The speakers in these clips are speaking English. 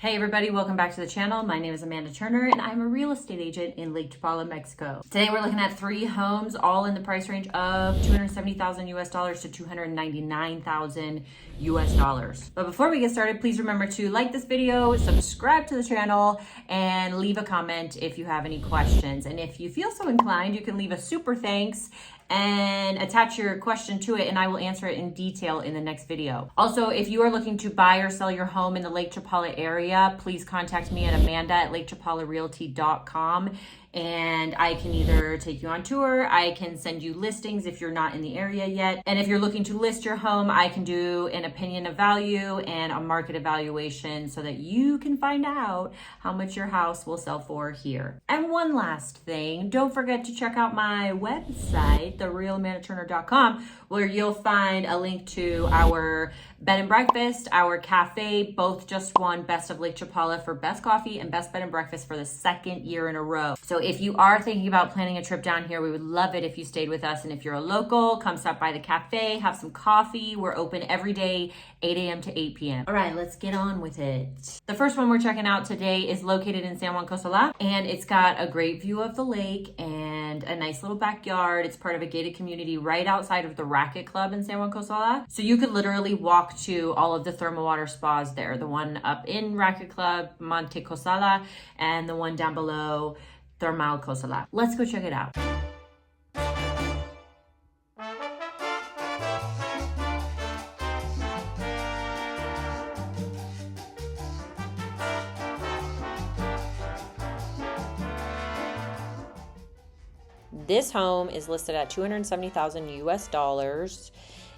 Hey everybody, welcome back to the channel. My name is Amanda Turner and I'm a real estate agent in Lake Chapala, Mexico. Today we're looking at 3 homes, all in the price range of 270,000 US dollars to 299,000 US dollars. But before we get started, please remember to like this video, subscribe to the channel, and leave a comment if you have any questions. And if you feel so inclined, you can leave a super thanks and attach your question to it, and I will answer it in detail in the next video. Also, if you are looking to buy or sell your home in the Lake Chapala area, please contact me at amanda@lakechapalarealty.com, and I can either take you on tour, I can send you listings if you're not in the area yet, and if you're looking to list your home, I can do an opinion of value and a market evaluation so that you can find out how much your house will sell for here. And one last thing, don't forget to check out my website, therealamandaturner.com, where you'll find a link to our bed and breakfast, our cafe. Both just won Best of Lake Chapala for best coffee and best bed and breakfast for the 2nd year in a row. So if you are thinking about planning a trip down here, we would love it if you stayed with us. And if you're a local, come stop by the cafe, have some coffee. We're open every day, 8 a.m. to 8 p.m. All right, let's get on with it. The first one we're checking out today is located in San Juan Cosola, and it's got a great view of the lake and a nice little backyard. It's part of a gated community right outside of the Racket Club in San Juan Cosola. So you could literally walk to all of the thermal water spas there. The one up in Racket Club, Monte Cosola, and the one down below, Thermal Cosola. Let's go check it out. This home is listed at 270,000 US dollars.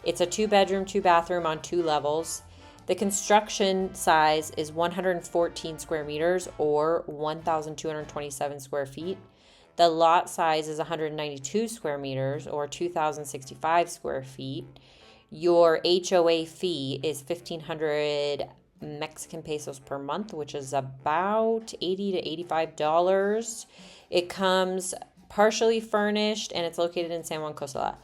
It's a 2-bedroom, 2-bathroom on 2 levels. The construction size is 114 square meters or 1,227 square feet. The lot size is 192 square meters or 2,065 square feet. Your HOA fee is 1,500 Mexican pesos per month, which is about $80 to $85. It comes partially furnished and it's located in San Juan Cosola.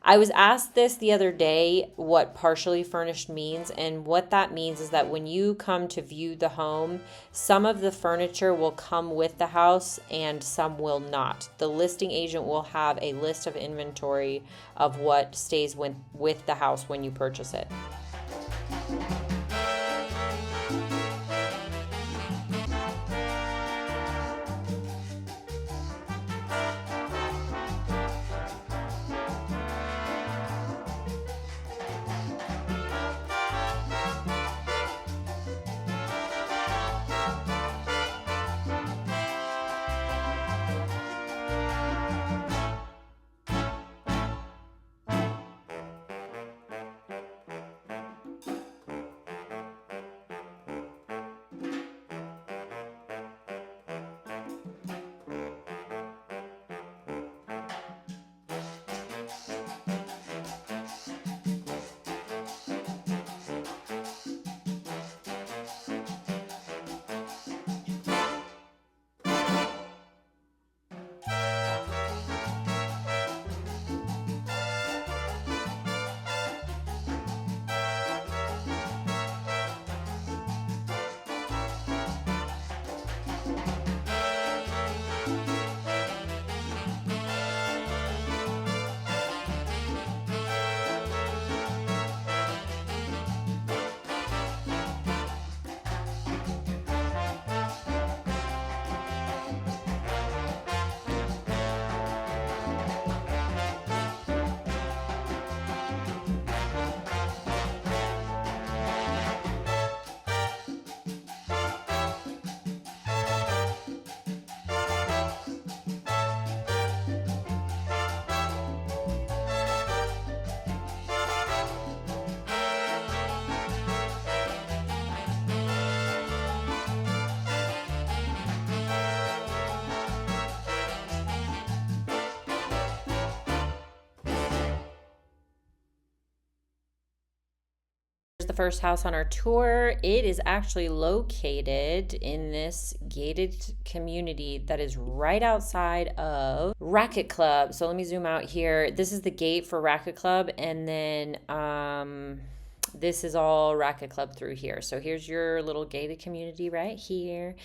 I was asked this the other day, what partially furnished means, and what that means is that when you come to view the home, some of the furniture will come with the house and some will not. The listing agent will have a list of inventory of what stays with the house when you purchase it. The first house on our tour. It is actually located in this gated community that is right outside of Racket Club. So let me zoom out here. This is the gate for Racket Club, and then this is all Racket Club through here. So here's your little gated community right here.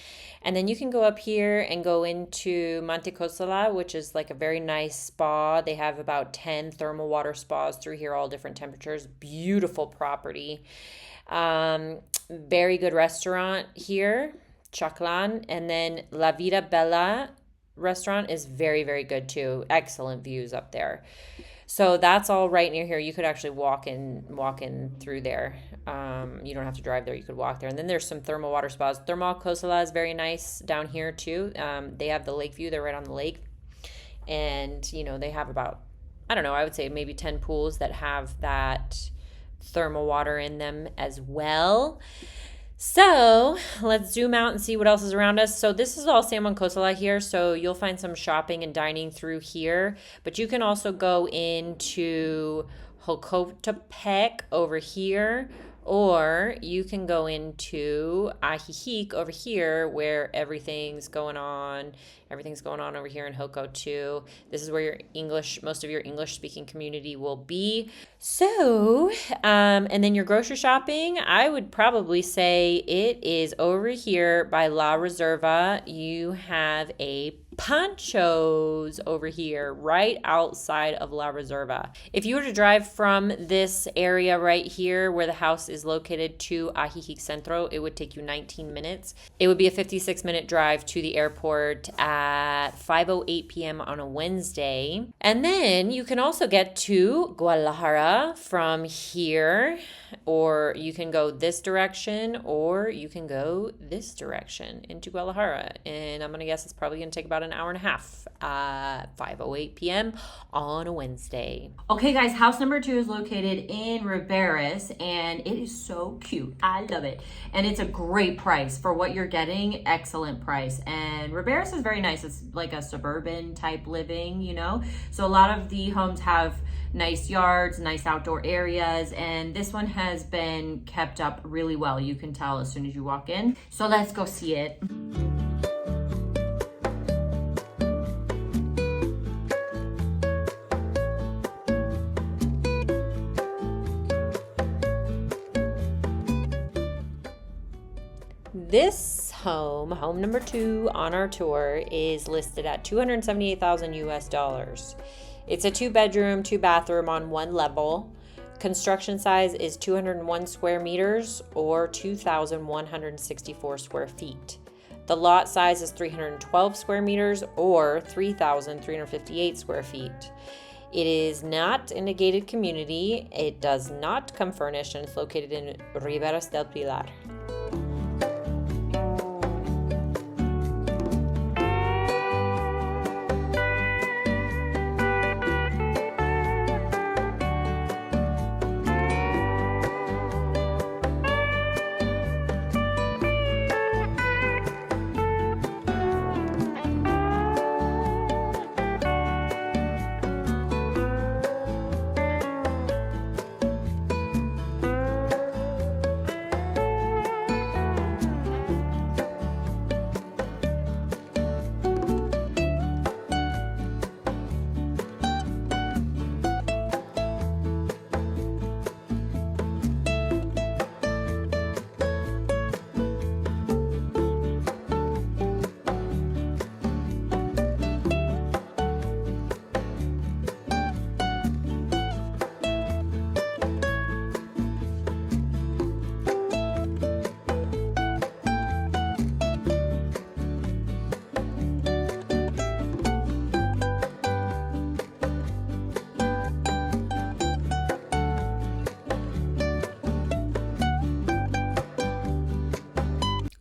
And then you can go up here and go into Monte Cosala, which is like a very nice spa. They have about 10 thermal water spas through here, all different temperatures. Beautiful property. Very good restaurant here, Chaclan. And then La Vida Bella restaurant is very, very good too. Excellent views up there. So that's all right near here. You could actually walk in through there. You don't have to drive there. You could walk there. And then there's some thermal water spas. Thermal Cosala is very nice down here too. They have the lake view. They're right on the lake. And, they have about, I don't know, I would say maybe 10 pools that have that thermal water in them as well. So let's zoom out and see what else is around us. So this is all San Juan Cosala here. So you'll find some shopping and dining through here, but you can also go into Jocotepec over here, or you can go into Ajijic over here where everything's going on over here in Joco too. This is where most of your English speaking community will be. So, and then your grocery shopping, I would probably say it is over here by La Reserva. You have a Pancho's over here right outside of La Reserva. If you were to drive from this area right here where the house is located to Ajijic Centro, it would take you 19 minutes. It would be a 56-minute drive to the airport at 5:08 p.m. on a Wednesday. And then you can also get to Guadalajara from here, or you can go this direction, or you can go this direction into Guadalajara. And I'm going to guess it's probably going to take about an hour and a half at 5:08 p.m. on a Wednesday. Okay, guys, house number 2 is located in Riberas, and it is so cute. I love it. And it's a great price for what you're getting. Excellent price. And Riberas is very nice. It's like a suburban type living, So a lot of the homes have nice yards, nice outdoor areas, and this one has been kept up really well. You can tell as soon as you walk in. So let's go see it. This home number 2 on our tour, is listed at $278,000 US. It's a 2-bedroom, 2-bathroom on 1 level. Construction size is 201 square meters or 2,164 square feet. The lot size is 312 square meters or 3,358 square feet. It is not in a gated community. It does not come furnished, and it's located in Riberas del Pilar.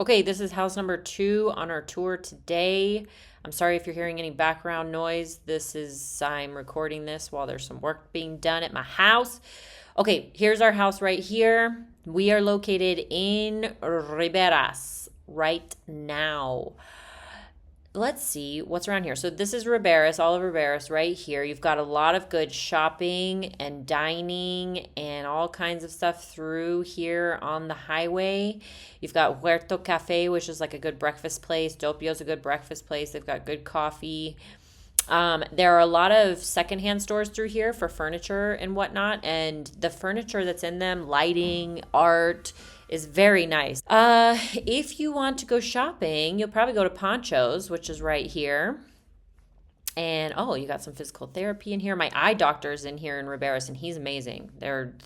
Okay, this is house number 2 on our tour today. I'm sorry if you're hearing any background noise. I'm recording this while there's some work being done at my house. Okay, here's our house right here. We are located in Riberas right now. Let's see what's around here. So this is Riberas, all of Riberas right here. You've got a lot of good shopping and dining and all kinds of stuff through here on the highway. You've got Gato Cafe, which is like a good breakfast place. Dopio's a good breakfast place. They've got good coffee. There are a lot of secondhand stores through here for furniture and whatnot, and the furniture that's in them, lighting, art, is very nice. If you want to go shopping, you'll probably go to Poncho's, which is right here. And you got some physical therapy in here. My eye doctor's in here in Riberas, and he's amazing.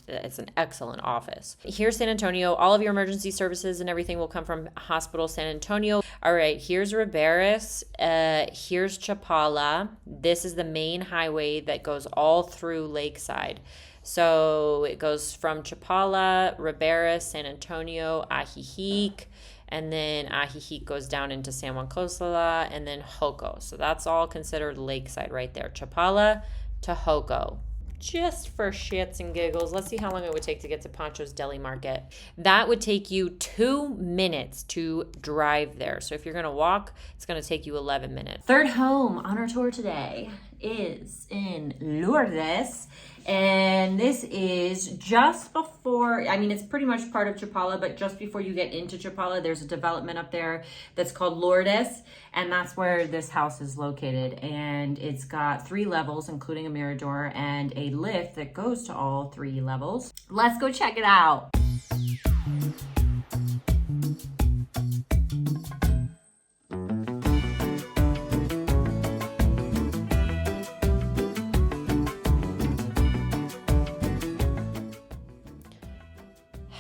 It's an excellent office. Here's San Antonio. All of your emergency services and everything will come from Hospital San Antonio. All right, here's Riberas. Here's Chapala. This is the main highway that goes all through Lakeside. So it goes from Chapala, Riberas, San Antonio, Ajijic, and then Ajijic goes down into San Juan Cosala, and then Joco. So that's all considered Lakeside right there. Chapala to Joco. Just for shits and giggles, let's see how long it would take to get to Poncho's Deli Market. That would take you 2 minutes to drive there. So if you're going to walk, it's going to take you 11 minutes. Third home on our tour today is in Lourdes. And this is just before, it's pretty much part of Chapala, but just before you get into Chapala, there's a development up there that's called Lourdes, and that's where this house is located. And it's got 3 levels, including a mirador and a lift that goes to all 3 levels. Let's go check it out.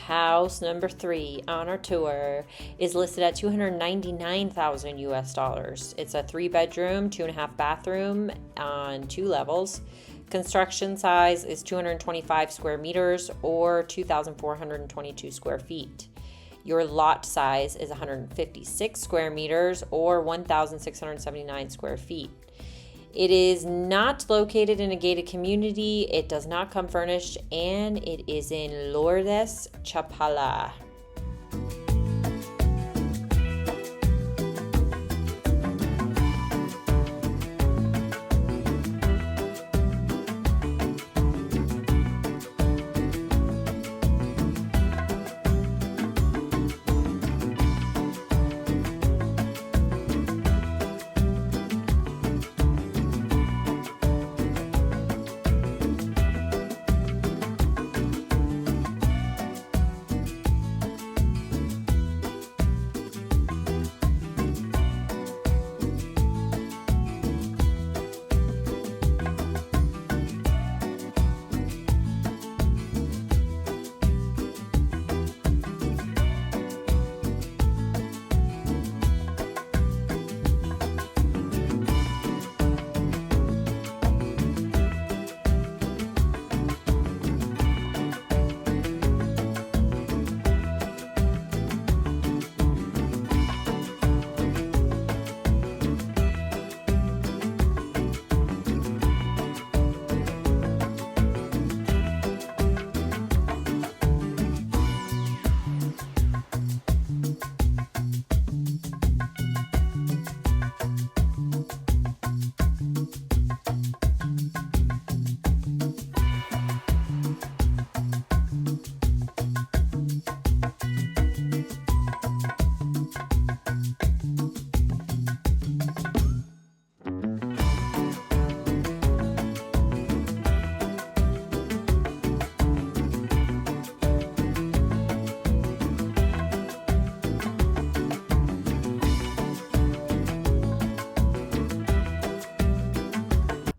House number 3 on our tour is listed at $299,000 US. It's a 3-bedroom, 2.5 bathroom on 2 levels. Construction size is 225 square meters or 2,422 square feet. Your lot size is 156 square meters or 1,679 square feet. It is not located in a gated community, it does not come furnished, and it is in Lourdes, Chapala.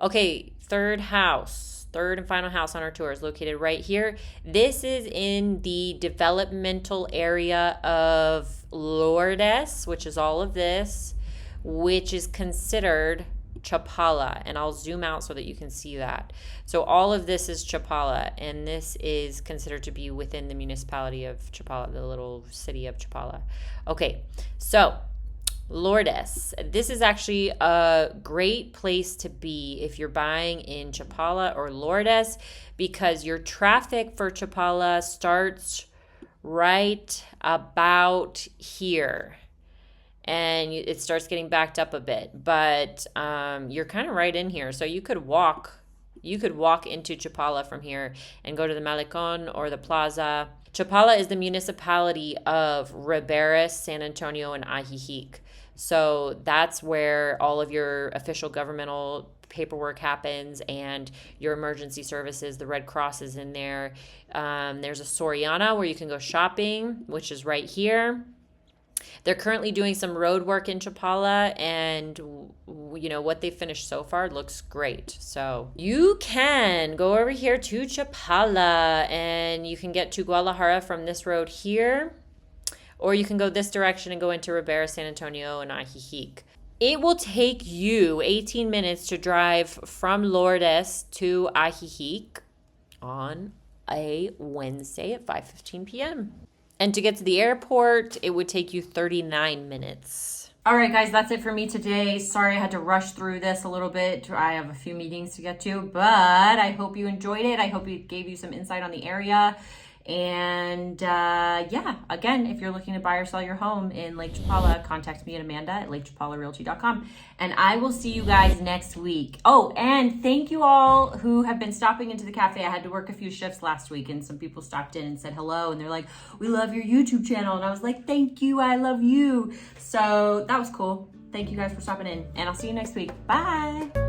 Okay, third and final house on our tour is located right here. This is in the developmental area of Lourdes, which is all of this, which is considered Chapala, and I'll zoom out so that you can see that. So all of this is Chapala, and this is considered to be within the municipality of Chapala, the little city of Chapala. Okay, so Lourdes. This is actually a great place to be if you're buying in Chapala or Lourdes, because your traffic for Chapala starts right about here. And it starts getting backed up a bit, but you're kind of right in here. So you could walk into Chapala from here and go to the Malecon or the plaza. Chapala is the municipality of Ribera, San Antonio, and Ajijic. So that's where all of your official governmental paperwork happens, and your emergency services. The Red Cross is in there. There's a Soriana where you can go shopping, which is right here. They're currently doing some road work in Chapala, and you know what they finished so far looks great. So you can go over here to Chapala, and you can get to Guadalajara from this road here, or you can go this direction and go into Ribera, San Antonio, and Ajijic. It will take you 18 minutes to drive from Lourdes to Ajijic on a Wednesday at 5:15 p.m. And to get to the airport, it would take you 39 minutes. All right, guys, that's it for me today. Sorry I had to rush through this a little bit. I have a few meetings to get to, but I hope you enjoyed it. I hope it gave you some insight on the area. And yeah, again, if you're looking to buy or sell your home in Lake Chapala, contact me at Amanda@LakeChapalaRealty.com, and I will see you guys next week. Oh, and thank you all who have been stopping into the cafe. I had to work a few shifts last week, and some people stopped in and said hello, and they're like, "We love your YouTube channel," and I was like, "Thank you, I love you." So that was cool. Thank you guys for stopping in, and I'll see you next week. Bye.